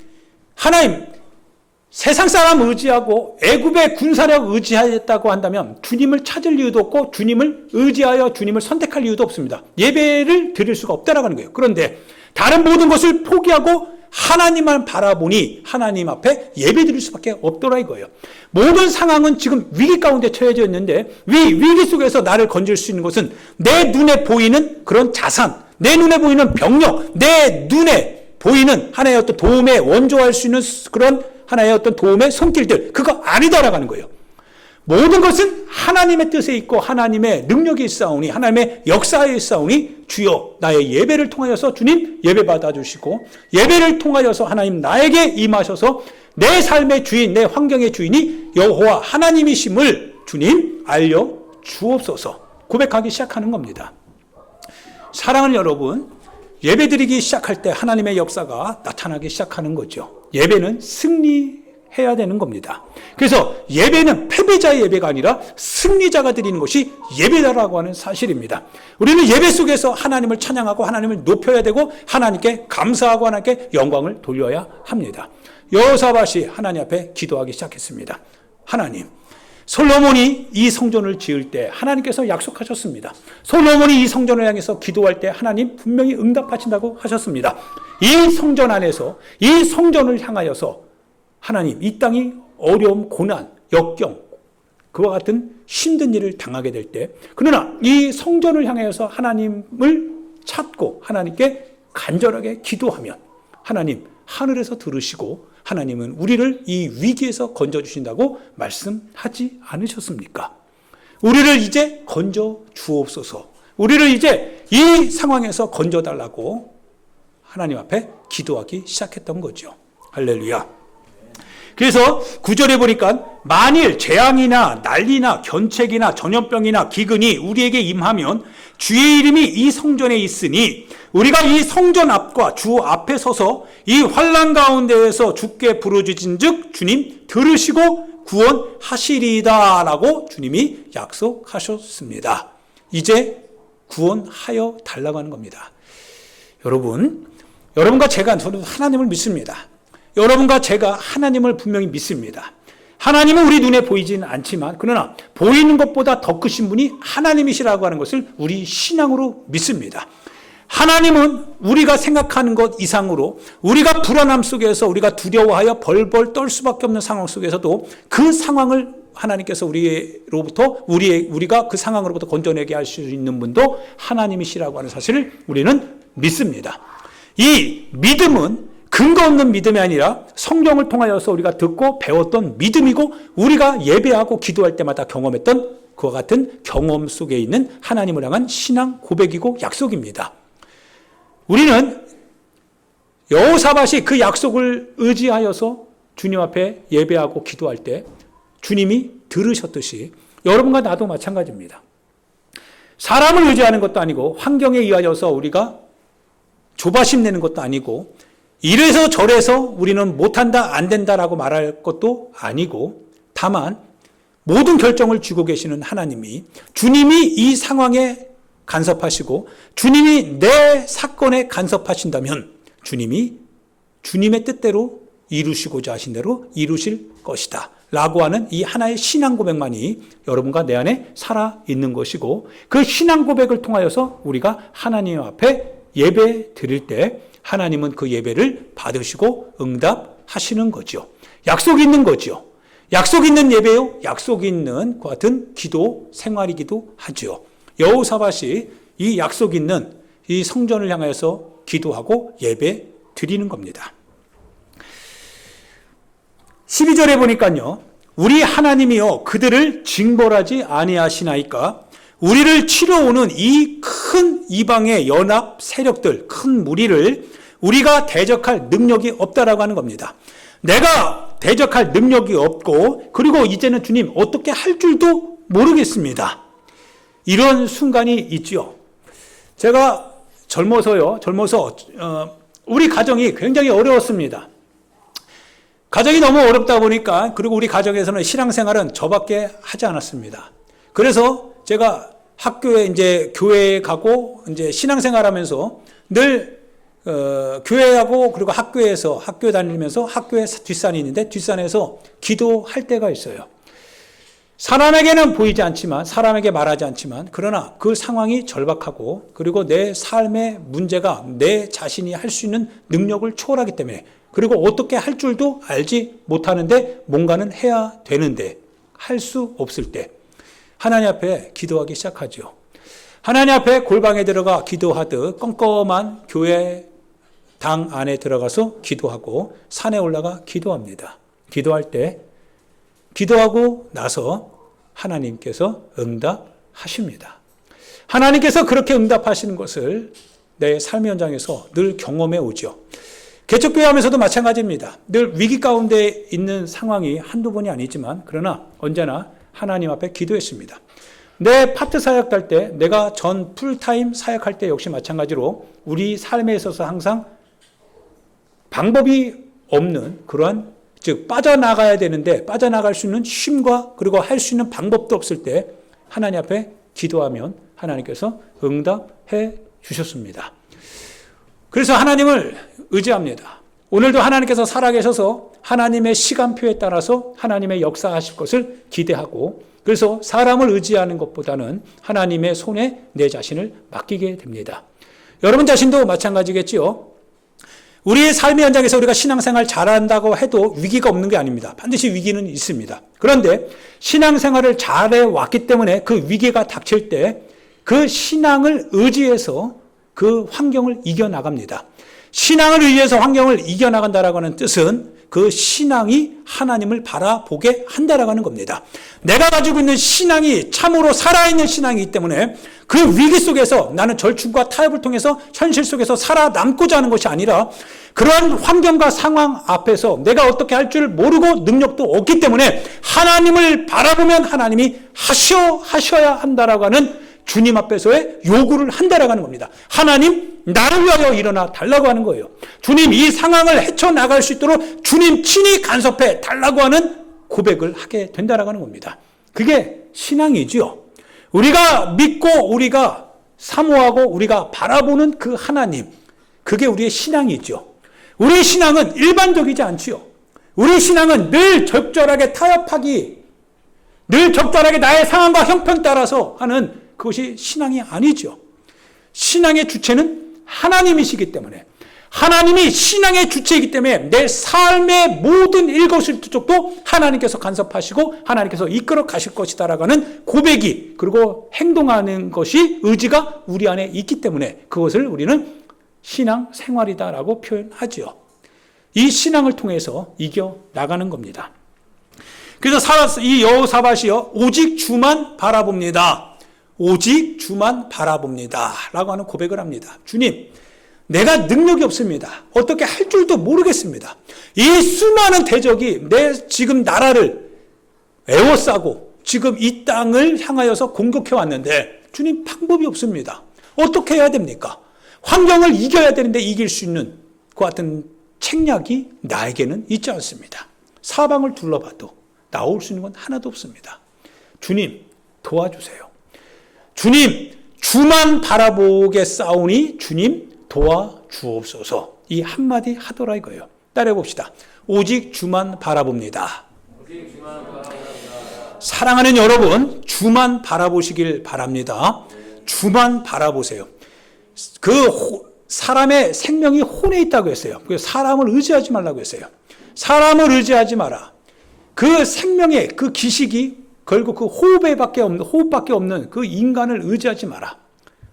세상 사람 의지하고 애굽의 군사력 의지하였다고 한다면 주님을 찾을 이유도 없고 주님을 의지하여 주님을 선택할 이유도 없습니다. 예배를 드릴 수가 없다라고 하는 거예요. 그런데 다른 모든 것을 포기하고 하나님만 바라보니 하나님 앞에 예배 드릴 수밖에 없더라 이거예요. 모든 상황은 지금 위기 가운데 처해져 있는데 위기 속에서 나를 건질 수 있는 것은 내 눈에 보이는 그런 자산, 내 눈에 보이는 병력, 내 눈에 보이는 하나의 어떤 도움에 원조할 수 있는 그런 하나의 어떤 도움의 손길들, 그거 아니다라고 하는 거예요. 모든 것은 하나님의 뜻에 있고 하나님의 능력이 있사오니 하나님의 역사에 있사오니 주여 나의 예배를 통하여서 주님 예배 받아주시고 예배를 통하여서 하나님 나에게 임하셔서 내 삶의 주인, 내 환경의 주인이 여호와 하나님이심을 주님 알려 주옵소서 고백하기 시작하는 겁니다. 사랑하는 여러분, 예배드리기 시작할 때 하나님의 역사가 나타나기 시작하는 거죠. 예배는 승리해야 되는 겁니다. 그래서 예배는 패배자의 예배가 아니라 승리자가 드리는 것이 예배다라고 하는 사실입니다. 우리는 예배 속에서 하나님을 찬양하고 하나님을 높여야 되고 하나님께 감사하고 하나님께 영광을 돌려야 합니다. 여호사밧이 하나님 앞에 기도하기 시작했습니다. 하나님, 솔로몬이 이 성전을 지을 때 하나님께서 약속하셨습니다. 솔로몬이 이 성전을 향해서 기도할 때 하나님 분명히 응답하신다고 하셨습니다. 이 성전 안에서 이 성전을 향하여서 하나님 이 땅이 어려움, 고난, 역경 그와 같은 힘든 일을 당하게 될 때 그러나 이 성전을 향해서 하나님을 찾고 하나님께 간절하게 기도하면 하나님 하늘에서 들으시고 하나님은 우리를 이 위기에서 건져주신다고 말씀하지 않으셨습니까? 우리를 이제 건져 주옵소서. 우리를 이제 이 상황에서 건져달라고 하나님 앞에 기도하기 시작했던 거죠. 할렐루야. 그래서 9절에 보니까 만일 재앙이나 난리나 견책이나 전염병이나 기근이 우리에게 임하면 주의 이름이 이 성전에 있으니 우리가 이 성전 앞과 주 앞에 서서 이 환난 가운데에서 주께 부르짖은즉 주님 들으시고 구원하시리이다 라고 주님이 약속하셨습니다. 이제 구원하여 달라고 하는 겁니다. 여러분과 제가 저는 하나님을 믿습니다. 여러분과 제가 하나님을 분명히 믿습니다. 하나님은 우리 눈에 보이지는 않지만 그러나 보이는 것보다 더 크신 분이 하나님이시라고 하는 것을 우리 신앙으로 믿습니다. 하나님은 우리가 생각하는 것 이상으로 우리가 불안함 속에서 우리가 두려워하여 벌벌 떨 수밖에 없는 상황 속에서도 그 상황을 하나님께서 우리가 그 상황으로부터 건져내게 할 수 있는 분도 하나님이시라고 하는 사실을 우리는 믿습니다. 이 믿음은 근거 없는 믿음이 아니라 성경을 통하여서 우리가 듣고 배웠던 믿음이고 우리가 예배하고 기도할 때마다 경험했던 그와 같은 경험 속에 있는 하나님을 향한 신앙 고백이고 약속입니다. 우리는 여호사밧이 그 약속을 의지하여서 주님 앞에 예배하고 기도할 때 주님이 들으셨듯이 여러분과 나도 마찬가지입니다. 사람을 의지하는 것도 아니고 환경에 의하여서 우리가 조바심 내는 것도 아니고 이래서 저래서 우리는 못한다 안 된다라고 말할 것도 아니고 다만 모든 결정을 쥐고 계시는 하나님이 주님이 이 상황에 간섭하시고 주님이 내 사건에 간섭하신다면 주님이 주님의 뜻대로 이루시고자 하신 대로 이루실 것이다 라고 하는 이 하나의 신앙 고백만이 여러분과 내 안에 살아있는 것이고 그 신앙 고백을 통하여서 우리가 하나님 앞에 예배 드릴 때 하나님은 그 예배를 받으시고 응답하시는 거죠. 약속이 있는 거죠. 약속 있는 예배요. 약속 있는 그 같은 기도 생활이기도 하죠. 여호사밧이 이 약속 있는 이 성전을 향하여서 기도하고 예배 드리는 겁니다. 12절에 보니까요. 우리 하나님이여 그들을 징벌하지 아니하시나이까. 우리를 치러오는 이 큰 이방의 연합 세력들, 큰 무리를 우리가 대적할 능력이 없다라고 하는 겁니다. 내가 대적할 능력이 없고 그리고 이제는 주님 어떻게 할 줄도 모르겠습니다. 이런 순간이 있죠. 제가 젊어서 우리 가정이 굉장히 어려웠습니다. 가정이 너무 어렵다 보니까 그리고 우리 가정에서는 신앙생활은 저밖에 하지 않았습니다. 그래서 제가 학교에 이제 교회에 가고 이제 신앙생활하면서 늘 교회하고 그리고 학교에서 학교 다니면서 학교에 뒷산이 있는데 뒷산에서 기도할 때가 있어요. 사람에게는 보이지 않지만 사람에게 말하지 않지만 그러나 그 상황이 절박하고 그리고 내 삶의 문제가 내 자신이 할 수 있는 능력을 초월하기 때문에 그리고 어떻게 할 줄도 알지 못하는데 뭔가는 해야 되는데 할 수 없을 때 하나님 앞에 기도하기 시작하죠. 하나님 앞에 골방에 들어가 기도하듯 껌껌한 교회 당 안에 들어가서 기도하고 산에 올라가 기도합니다. 기도할 때 기도하고 나서 하나님께서 응답하십니다. 하나님께서 그렇게 응답하시는 것을 내 삶의 현장에서 늘 경험해 오죠. 개척교회 하면서도 마찬가지입니다. 늘 위기 가운데 있는 상황이 한두 번이 아니지만 그러나 언제나 하나님 앞에 기도했습니다. 내 파트 사역할 때 내가 전 풀타임 사역할 때 역시 마찬가지로 우리 삶에 있어서 항상 방법이 없는 그러한 즉 빠져나가야 되는데 빠져나갈 수 있는 힘과 그리고 할 수 있는 방법도 없을 때 하나님 앞에 기도하면 하나님께서 응답해 주셨습니다. 그래서 하나님을 의지합니다. 오늘도 하나님께서 살아계셔서 하나님의 시간표에 따라서 하나님의 역사하실 것을 기대하고 그래서 사람을 의지하는 것보다는 하나님의 손에 내 자신을 맡기게 됩니다. 여러분 자신도 마찬가지겠지요. 우리의 삶의 현장에서 우리가 신앙생활 잘한다고 해도 위기가 없는 게 아닙니다. 반드시 위기는 있습니다. 그런데 신앙생활을 잘해왔기 때문에 그 위기가 닥칠 때 그 신앙을 의지해서 그 환경을 이겨나갑니다. 신앙을 의지해서 환경을 이겨나간다라고 하는 뜻은 그 신앙이 하나님을 바라보게 한다라고 하는 겁니다. 내가 가지고 있는 신앙이 참으로 살아있는 신앙이기 때문에 그 위기 속에서 나는 절충과 타협을 통해서 현실 속에서 살아남고자 하는 것이 아니라 그러한 환경과 상황 앞에서 내가 어떻게 할 줄 모르고 능력도 없기 때문에 하나님을 바라보면 하나님이 하셔야 한다라고 하는 주님 앞에서의 요구를 한다라고 하는 겁니다. 하나님 나를 위하여 일어나 달라고 하는 거예요. 주님 이 상황을 헤쳐나갈 수 있도록 주님 친히 간섭해 달라고 하는 고백을 하게 된다라고 하는 겁니다. 그게 신앙이지요. 우리가 믿고 우리가 사모하고 우리가 바라보는 그 하나님, 그게 우리의 신앙이죠. 우리의 신앙은 일반적이지 않지요. 우리의 신앙은 늘 적절하게 타협하기, 늘 적절하게 나의 상황과 형편 따라서 하는 그것이 신앙이 아니죠. 신앙의 주체는 하나님이시기 때문에 하나님이 신앙의 주체이기 때문에 내 삶의 모든 일거수일투족도 하나님께서 간섭하시고 하나님께서 이끌어 가실 것이다라고 하는 고백이 그리고 행동하는 것이 의지가 우리 안에 있기 때문에 그것을 우리는 신앙 생활이다라고 표현하지요. 이 신앙을 통해서 이겨나가는 겁니다. 그래서 이 여호사밧이요 오직 주만 바라봅니다. 오직 주만 바라봅니다 라고 하는 고백을 합니다. 주님 내가 능력이 없습니다. 어떻게 할 줄도 모르겠습니다. 이 수많은 대적이 내 지금 나라를 에워싸고 지금 이 땅을 향하여서 공격해 왔는데 주님 방법이 없습니다. 어떻게 해야 됩니까? 환경을 이겨야 되는데 이길 수 있는 그 같은 책략이 나에게는 있지 않습니다. 사방을 둘러봐도 나올 수 있는 건 하나도 없습니다. 주님 도와주세요. 주님 주만 바라보겠사오니 주님 도와주옵소서. 이 한마디 하더라 이거예요. 따라해 봅시다. 오직 주만 바라봅니다. 사랑하는 여러분 주만 바라보시길 바랍니다. 주만 바라보세요. 그 사람의 생명이 혼에 있다고 했어요. 사람을 의지하지 말라고 했어요. 사람을 의지하지 마라. 그 생명의 그 기식이 결국 그 호흡밖에 없는 그 인간을 의지하지 마라.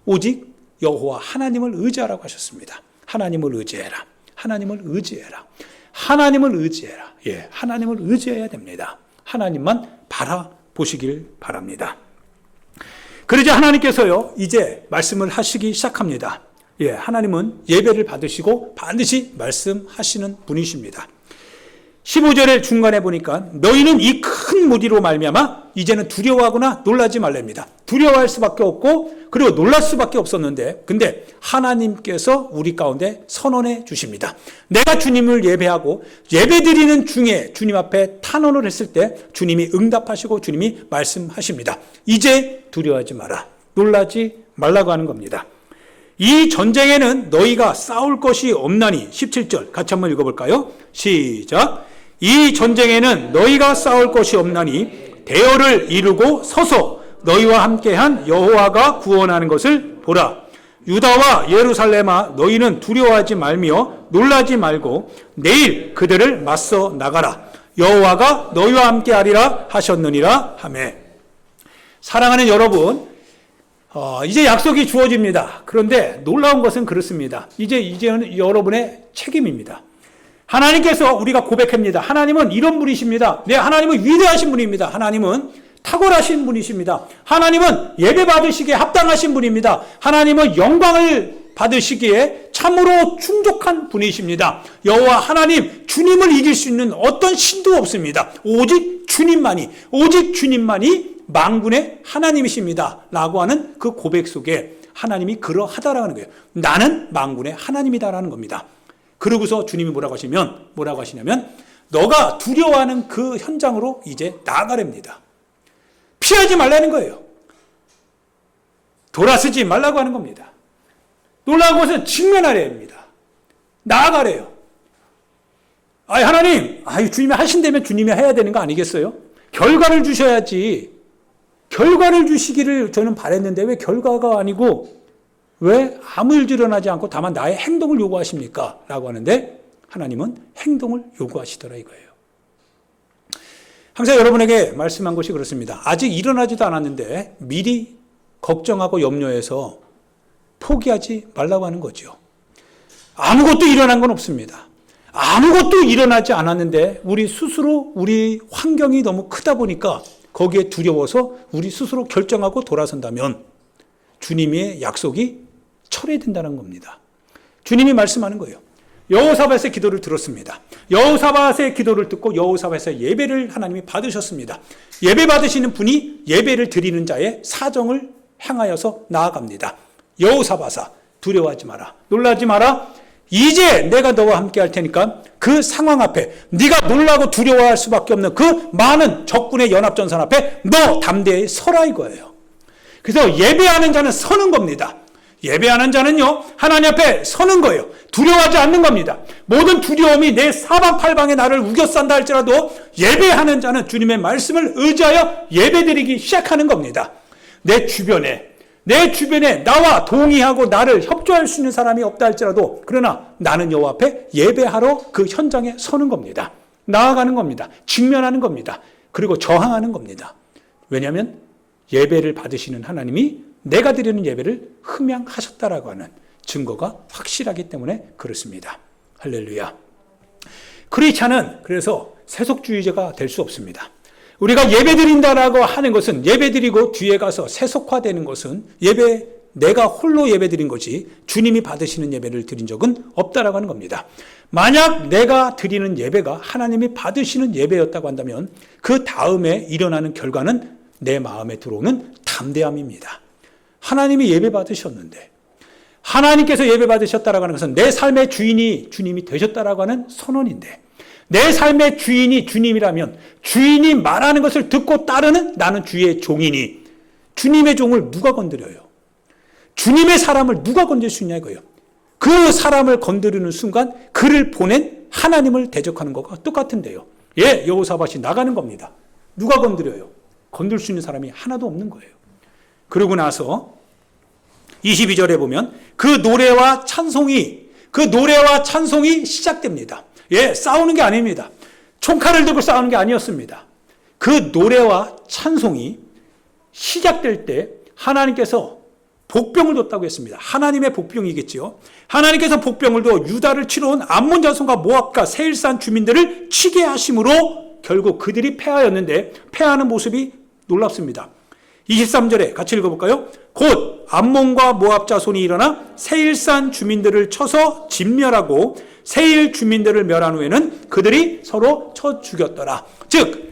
오직 여호와 하나님을 의지하라고 하셨습니다. 하나님을 의지해라. 하나님을 의지해라. 하나님을 의지해라. 예, 하나님을 의지해야 됩니다. 하나님만 바라보시길 바랍니다. 그러자 하나님께서요, 이제 말씀을 하시기 시작합니다. 예, 하나님은 예배를 받으시고 반드시 말씀하시는 분이십니다. 15절의 중간에 보니까 너희는 이 큰 무리로 말미암아 이제는 두려워하거나 놀라지 말랍니다. 두려워할 수밖에 없고 그리고 놀랄 수밖에 없었는데 근데 하나님께서 우리 가운데 선언해 주십니다. 내가 주님을 예배하고 예배드리는 중에 주님 앞에 탄원을 했을 때 주님이 응답하시고 주님이 말씀하십니다. 이제 두려워하지 마라. 놀라지 말라고 하는 겁니다. 이 전쟁에는 너희가 싸울 것이 없나니 17절 같이 한번 읽어볼까요? 시작. 이 전쟁에는 너희가 싸울 것이 없나니 대열을 이루고 서서 너희와 함께한 여호와가 구원하는 것을 보라. 유다와 예루살렘아 너희는 두려워하지 말며 놀라지 말고 내일 그들을 맞서 나가라. 여호와가 너희와 함께하리라 하셨느니라 하매. 사랑하는 여러분, 이제 약속이 주어집니다. 그런데 놀라운 것은 그렇습니다. 이제는 여러분의 책임입니다. 하나님께서 우리가 고백합니다. 하나님은 이런 분이십니다. 네, 하나님은 위대하신 분입니다. 하나님은 탁월하신 분이십니다. 하나님은 예배 받으시기에 합당하신 분입니다. 하나님은 영광을 받으시기에 참으로 충족한 분이십니다. 여호와 하나님, 주님을 이길 수 있는 어떤 신도 없습니다. 오직 주님만이 만군의 하나님이십니다. 라고 하는 그 고백 속에 하나님이 그러하다라는 거예요. 나는 만군의 하나님이다라는 겁니다. 그러고서 주님이 뭐라고 하시냐면 너가 두려워하는 그 현장으로 이제 나아가랍니다. 피하지 말라는 거예요. 돌아서지 말라고 하는 겁니다. 놀라운 것은 직면하려 합니다. 나아가래요. 하나님, 주님이 하신다면 주님이 해야 되는 거 아니겠어요? 결과를 주셔야지. 결과를 주시기를 저는 바랬는데 왜 결과가 아니고 왜 아무 일도 일어나지 않고 다만 나의 행동을 요구하십니까? 라고 하는데 하나님은 행동을 요구하시더라 이거예요. 항상 여러분에게 말씀한 것이 그렇습니다. 아직 일어나지도 않았는데 미리 걱정하고 염려해서 포기하지 말라고 하는 거죠. 아무것도 일어난 건 없습니다. 아무것도 일어나지 않았는데 우리 스스로 우리 환경이 너무 크다 보니까 거기에 두려워서 우리 스스로 결정하고 돌아선다면 주님의 약속이 철회된다는 겁니다. 주님이 말씀하는 거예요. 여호사밧의 기도를 들었습니다. 여호사밧의 기도를 듣고 여호사밧의 예배를 하나님이 받으셨습니다. 예배 받으시는 분이 예배를 드리는 자의 사정을 향하여서 나아갑니다. 여호사밧아, 두려워하지 마라. 놀라지 마라. 이제 내가 너와 함께 할 테니까 그 상황 앞에 네가 놀라고 두려워할 수밖에 없는 그 많은 적군의 연합전선 앞에 너 담대히 서라 이거예요. 그래서 예배하는 자는 서는 겁니다. 예배하는 자는요, 하나님 앞에 서는 거예요. 두려워하지 않는 겁니다. 모든 두려움이 내 사방팔방에 나를 우겨싼다 할지라도 예배하는 자는 주님의 말씀을 의지하여 예배드리기 시작하는 겁니다. 내 주변에 나와 동의하고 나를 협조할 수 있는 사람이 없다 할지라도 그러나 나는 여호와 앞에 예배하러 그 현장에 서는 겁니다. 나아가는 겁니다. 직면하는 겁니다. 그리고 저항하는 겁니다. 왜냐하면 예배를 받으시는 하나님이 내가 드리는 예배를 흠양하셨다라고 하는 증거가 확실하기 때문에 그렇습니다. 할렐루야. 크리스찬은 그래서 세속주의자가 될 수 없습니다. 우리가 예배드린다라고 하는 것은 예배드리고 뒤에 가서 세속화되는 것은 내가 홀로 예배드린 거지 주님이 받으시는 예배를 드린 적은 없다라고 하는 겁니다. 만약 내가 드리는 예배가 하나님이 받으시는 예배였다고 한다면 그 다음에 일어나는 결과는 내 마음에 들어오는 담대함입니다. 하나님이 예배 받으셨는데 하나님께서 예배 받으셨다라고 하는 것은 내 삶의 주인이 주님이 되셨다라고 하는 선언인데 내 삶의 주인이 주님이라면 주인이 말하는 것을 듣고 따르는 나는 주의 종이니 주님의 종을 누가 건드려요? 주님의 사람을 누가 건들 수 있냐 이거예요. 그 사람을 건드리는 순간 그를 보낸 하나님을 대적하는 것과 똑같은데요. 여호사밧이 나가는 겁니다. 누가 건드려요? 건들 수 있는 사람이 하나도 없는 거예요. 그러고 나서 22절에 보면 그 노래와 찬송이 시작됩니다. 예, 싸우는 게 아닙니다. 총칼을 들고 싸우는 게 아니었습니다. 그 노래와 찬송이 시작될 때 하나님께서 복병을 뒀다고 했습니다. 하나님의 복병이겠지요. 하나님께서 복병을 둬 유다를 치러 온 암몬 자손과 모압과 세일산 주민들을 치게 하심으로 결국 그들이 패하였는데 패하는 모습이 놀랍습니다. 23절에 같이 읽어볼까요? 곧 암몬과 모압 자손이 일어나 세일산 주민들을 쳐서 진멸하고 세일 주민들을 멸한 후에는 그들이 서로 쳐 죽였더라. 즉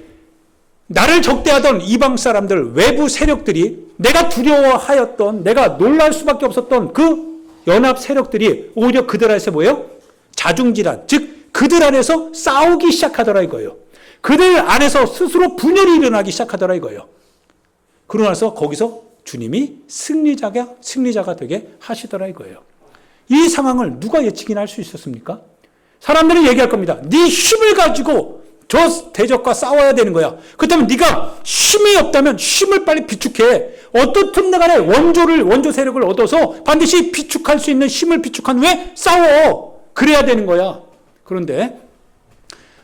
나를 적대하던 이방 사람들, 외부 세력들이 내가 두려워하였던, 내가 놀랄 수밖에 없었던 그 연합 세력들이 오히려 그들 안에서 뭐예요? 자중질환, 즉 그들 안에서 싸우기 시작하더라 이거예요. 그들 안에서 스스로 분열이 일어나기 시작하더라 이거예요. 그러고 나서 거기서 주님이 승리자가 되게 하시더라 이거예요. 이 상황을 누가 예측이나 할 수 있었습니까? 사람들이 얘기할 겁니다. 네 힘을 가지고 저 대적과 싸워야 되는 거야. 그렇다면 네가 힘이 없다면 힘을 빨리 비축해. 어떻든 간에 원조 세력을 얻어서 반드시 비축할 수 있는 힘을 비축한 후에 싸워. 그래야 되는 거야. 그런데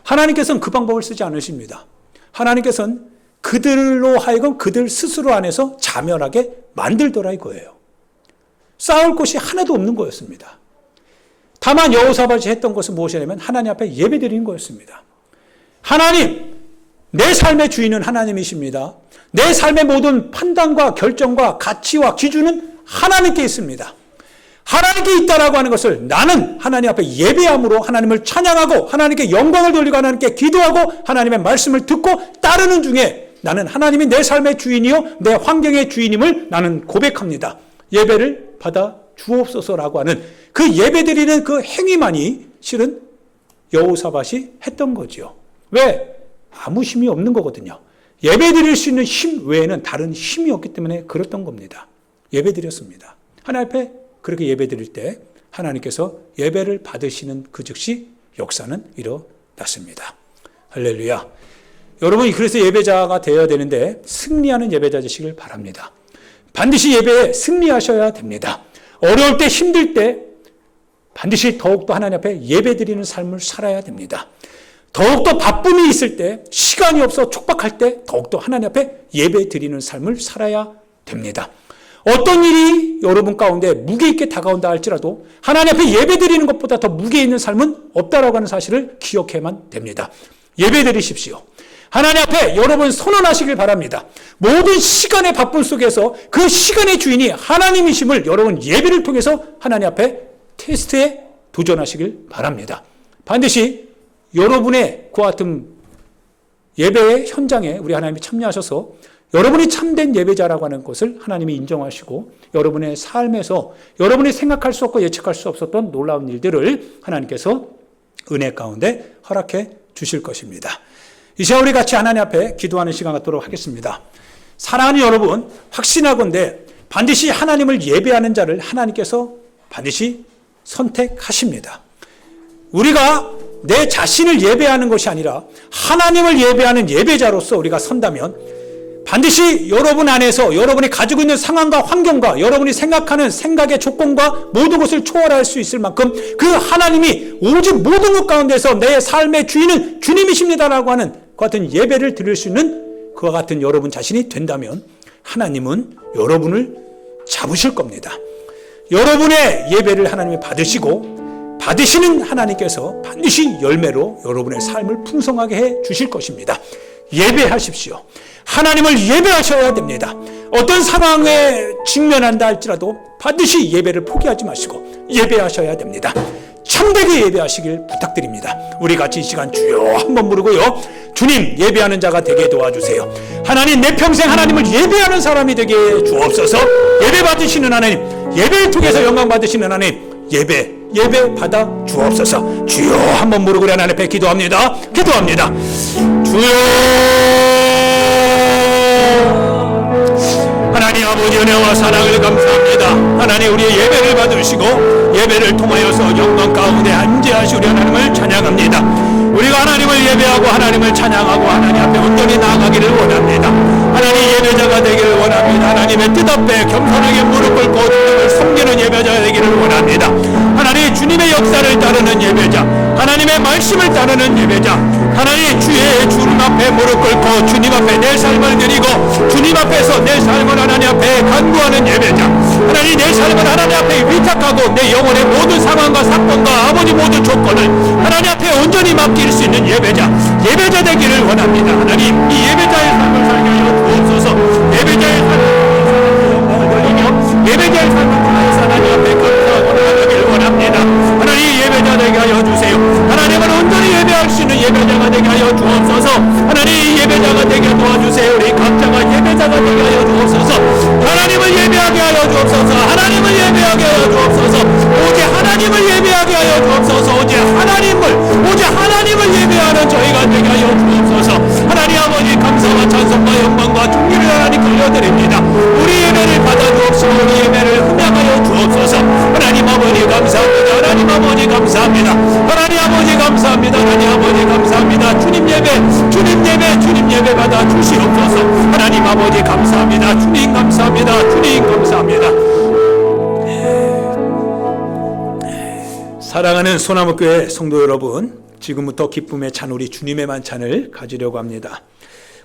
하나님께서는 그 방법을 쓰지 않으십니다. 하나님께서는 그들로 하여금 그들 스스로 안에서 자멸하게 만들더라 이거예요. 싸울 곳이 하나도 없는 거였습니다. 다만 여호사밧이 했던 것은 무엇이냐면 하나님 앞에 예배드리는 거였습니다. 하나님, 내 삶의 주인은 하나님이십니다. 내 삶의 모든 판단과 결정과 가치와 기준은 하나님께 있습니다. 하나님께 있다라고 하는 것을 나는 하나님 앞에 예배함으로 하나님을 찬양하고 하나님께 영광을 돌리고 하나님께 기도하고 하나님의 말씀을 듣고 따르는 중에 나는 하나님이 내 삶의 주인이요 내 환경의 주인임을 나는 고백합니다. 예배를 받아 주옵소서라고 하는 그 예배드리는 그 행위만이 실은 여호사밧이 했던 거죠. 왜? 아무 힘이 없는 거거든요. 예배드릴 수 있는 힘 외에는 다른 힘이 없기 때문에 그랬던 겁니다. 예배드렸습니다. 하나님 앞에 그렇게 예배드릴 때 하나님께서 예배를 받으시는 그 즉시 역사는 일어났습니다. 할렐루야. 여러분이 그래서 예배자가 되어야 되는데 승리하는 예배자 되시길 바랍니다. 반드시 예배에 승리하셔야 됩니다. 어려울 때 힘들 때 반드시 더욱더 하나님 앞에 예배드리는 삶을 살아야 됩니다. 더욱더 바쁨이 있을 때 시간이 없어 촉박할 때 더욱더 하나님 앞에 예배드리는 삶을 살아야 됩니다. 어떤 일이 여러분 가운데 무게 있게 다가온다 할지라도 하나님 앞에 예배드리는 것보다 더 무게 있는 삶은 없다라고 하는 사실을 기억해야만 됩니다. 예배드리십시오. 하나님 앞에 여러분 선언하시길 바랍니다. 모든 시간의 바쁨 속에서 그 시간의 주인이 하나님이심을 여러분 예배를 통해서 하나님 앞에 테스트에 도전하시길 바랍니다. 반드시 여러분의 그 같은 예배의 현장에 우리 하나님이 참여하셔서 여러분이 참된 예배자라고 하는 것을 하나님이 인정하시고 여러분의 삶에서 여러분이 생각할 수 없고 예측할 수 없었던 놀라운 일들을 하나님께서 은혜 가운데 허락해 주실 것입니다. 이 시간 우리 같이 하나님 앞에 기도하는 시간 갖도록 하겠습니다. 사랑하는 여러분, 확신하건대 반드시 하나님을 예배하는 자를 하나님께서 반드시 선택하십니다. 우리가 내 자신을 예배하는 것이 아니라 하나님을 예배하는 예배자로서 우리가 선다면 반드시 여러분 안에서 여러분이 가지고 있는 상황과 환경과 여러분이 생각하는 생각의 조건과 모든 것을 초월할 수 있을 만큼 그 하나님이 오직 모든 것 가운데서 내 삶의 주인은 주님이십니다라고 하는 그 같은 예배를 드릴 수 있는 그와 같은 여러분 자신이 된다면 하나님은 여러분을 잡으실 겁니다. 여러분의 예배를 하나님이 받으시는 하나님께서 반드시 열매로 여러분의 삶을 풍성하게 해 주실 것입니다. 예배하십시오. 하나님을 예배하셔야 됩니다. 어떤 상황에 직면한다 할지라도 반드시 예배를 포기하지 마시고 예배하셔야 됩니다. 참되게 예배하시길 부탁드립니다. 우리 같이 이 시간 주여 한번 부르고요. 주님, 예배하는 자가 되게 도와주세요. 하나님, 내 평생 하나님을 예배하는 사람이 되게 주옵소서. 예배 받으시는 하나님, 예배를 통해서 영광 받으시는 하나님, 예배 받아 주옵소서. 주여 한번 부르고 하나님 앞에 기도합니다. 주여, 하나님 아버지 은혜와 사랑을 감사합니다. 하나님, 우리의 예배를 받으시고 예배를 통하여서 영광 가운데 안지하시 우리 하나님을 찬양합니다. 우리가 하나님을 예배하고 하나님을 찬양하고 하나님 앞에 온전히 나아가기를 원합니다. 하나님 예배자가 되기를 원합니다. 하나님의 뜻 앞에 겸손하게 무릎 꿇고 주님을 섬기는 예배자가 되기를 원합니다. 하나님 주님의 역사를 따르는 예배자, 하나님의 말씀을 따르는 예배자, 하나님 주의 주님 앞에 무릎 꿇고 주님 앞에 내 삶을 드리고 주님 앞에서 내 삶을 하나님 앞에 간구하는 예배자, 하나님 내 삶을 하나님 앞에 위탁하고 내 영혼의 모든 상황과 사건과 아버지 모든 조건을 하나님 앞에 온전히 맡길 수 있는 예배자 되기를 원합니다. 하나님 이 예배자의 삶을 살게 하여 주옵소서. 예배자의 삶을 돌리며 예배자의 삶을 통하여서 하나님 앞에 감사하기를 원합니다. 하나님 예배자 되게 하여 주세요. 하나님을 온전히 예배할 수 있는 예배자가 되게 하여 주옵소서. 하나님 예배자가 되게 도와주세요. 우리 각자가 예배자가 되게 하여 주옵소서. 하나님을 예배하게 하여 주옵소서. 하나님을 예배하게 하여 주옵소서. 오직 하나님을 예배하게 하여 주옵소서. 오직 하나님을 예배하는 저희가 되게 하여 주옵소서. 하나님 아버지 감사와 찬송과 영광과 존귀를 하나님 돌려드립니다. 우리 예배를 받아주옵시고 우리 예배를 흠양하여 주옵소서. 하나님 아버지 감사합니다. 하나님 아버지 감사합니다. 하나님 아버지 감사합니다. 하나님 아버지 감사합니다. 주님 예배 받아 주시옵소서. 하나님 아버지 감사합니다. 주님 감사합니다. 주님 감사합니다. 사랑하는 소나무교회 성도 여러분, 지금부터 기쁨의 찬 우리 주님의 만찬을 가지려고 합니다.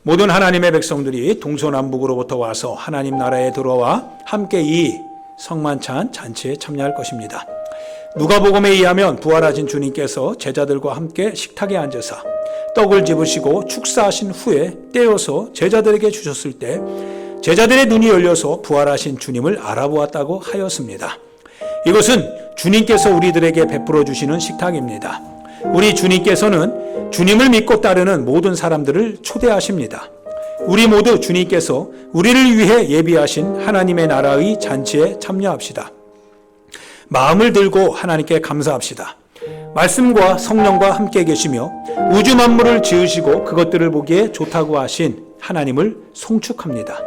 모든 하나님의 백성들이 동서남북으로부터 와서 하나님 나라에 들어와 함께 이 성만찬 잔치에 참여할 것입니다. 누가복음에 의하면 부활하신 주님께서 제자들과 함께 식탁에 앉으사 떡을 집으시고 축사하신 후에 떼어서 제자들에게 주셨을 때 제자들의 눈이 열려서 부활하신 주님을 알아보았다고 하였습니다. 이것은 주님께서 우리들에게 베풀어 주시는 식탁입니다. 우리 주님께서는 주님을 믿고 따르는 모든 사람들을 초대하십니다. 우리 모두 주님께서 우리를 위해 예비하신 하나님의 나라의 잔치에 참여합시다. 마음을 들고 하나님께 감사합시다. 말씀과 성령과 함께 계시며 우주 만물을 지으시고 그것들을 보기에 좋다고 하신 하나님을 송축합니다.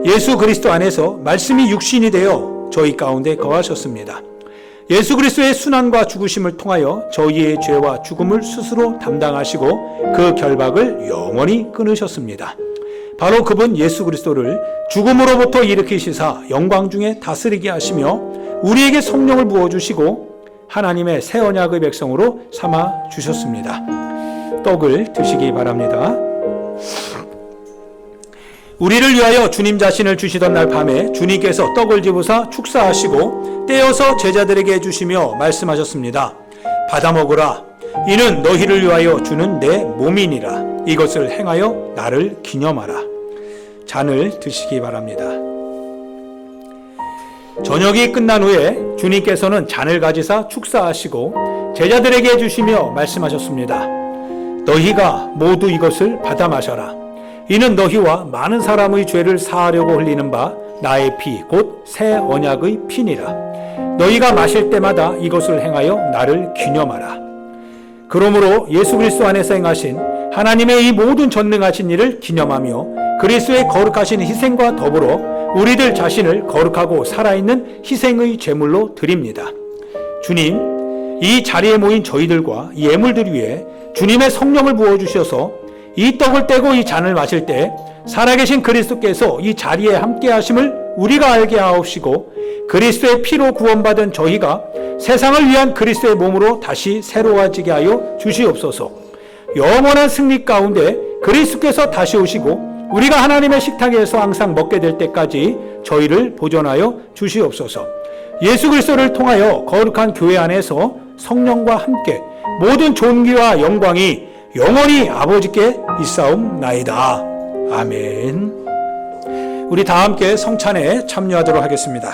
예수 그리스도 안에서 말씀이 육신이 되어 저희 가운데 거하셨습니다. 예수 그리스도의 순환과 죽으심을 통하여 저희의 죄와 죽음을 스스로 담당하시고 그 결박을 영원히 끊으셨습니다. 바로 그분 예수 그리스도를 죽음으로부터 일으키시사 영광 중에 다스리게 하시며 우리에게 성령을 부어주시고 하나님의 새 언약의 백성으로 삼아 주셨습니다. 떡을 드시기 바랍니다. 우리를 위하여 주님 자신을 주시던 날 밤에 주님께서 떡을 집으사 축사하시고 떼어서 제자들에게 주시며 말씀하셨습니다. 받아 먹으라. 이는 너희를 위하여 주는 내 몸이니라. 이것을 행하여 나를 기념하라. 잔을 드시기 바랍니다. 저녁이 끝난 후에 주님께서는 잔을 가지사 축사하시고 제자들에게 주시며 말씀하셨습니다. 너희가 모두 이것을 받아 마셔라. 이는 너희와 많은 사람의 죄를 사하려고 흘리는 바 나의 피 곧 새 언약의 피니라. 너희가 마실 때마다 이것을 행하여 나를 기념하라. 그러므로 예수 그리스도 안에서 행하신 하나님의 이 모든 전능하신 일을 기념하며 그리스도의 거룩하신 희생과 더불어 우리들 자신을 거룩하고 살아있는 희생의 제물로 드립니다. 주님, 이 자리에 모인 저희들과 이 예물들 위에 주님의 성령을 부어주셔서 이 떡을 떼고 이 잔을 마실 때 살아계신 그리스도께서 이 자리에 함께 하심을 우리가 알게 하옵시고 그리스도의 피로 구원받은 저희가 세상을 위한 그리스도의 몸으로 다시 새로워지게 하여 주시옵소서. 영원한 승리 가운데 그리스도께서 다시 오시고 우리가 하나님의 식탁에서 항상 먹게 될 때까지 저희를 보존하여 주시옵소서. 예수 그리스도를 통하여 거룩한 교회 안에서 성령과 함께 모든 존귀와 영광이 영원히 아버지께 있사옵나이다. 아멘. 우리 다 함께 성찬에 참여하도록 하겠습니다.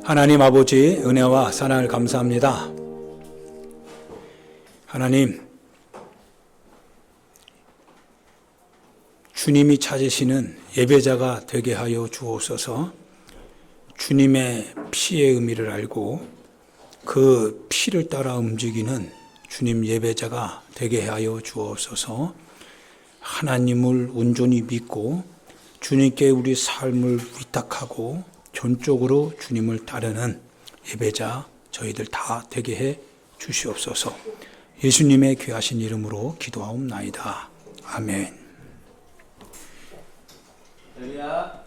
하나님 아버지 은혜와 사랑을 감사합니다. 하나님, 주님이 찾으시는 예배자가 되게 하여 주옵소서. 주님의 피의 의미를 알고 그 피를 따라 움직이는 주님 예배자가 되게 하여 주옵소서. 하나님을 온전히 믿고 주님께 우리 삶을 위탁하고 전적으로 주님을 따르는 예배자 저희들 다 되게 해 주시옵소서. 예수님의 귀하신 이름으로 기도하옵나이다. 아멘. 할렐루야.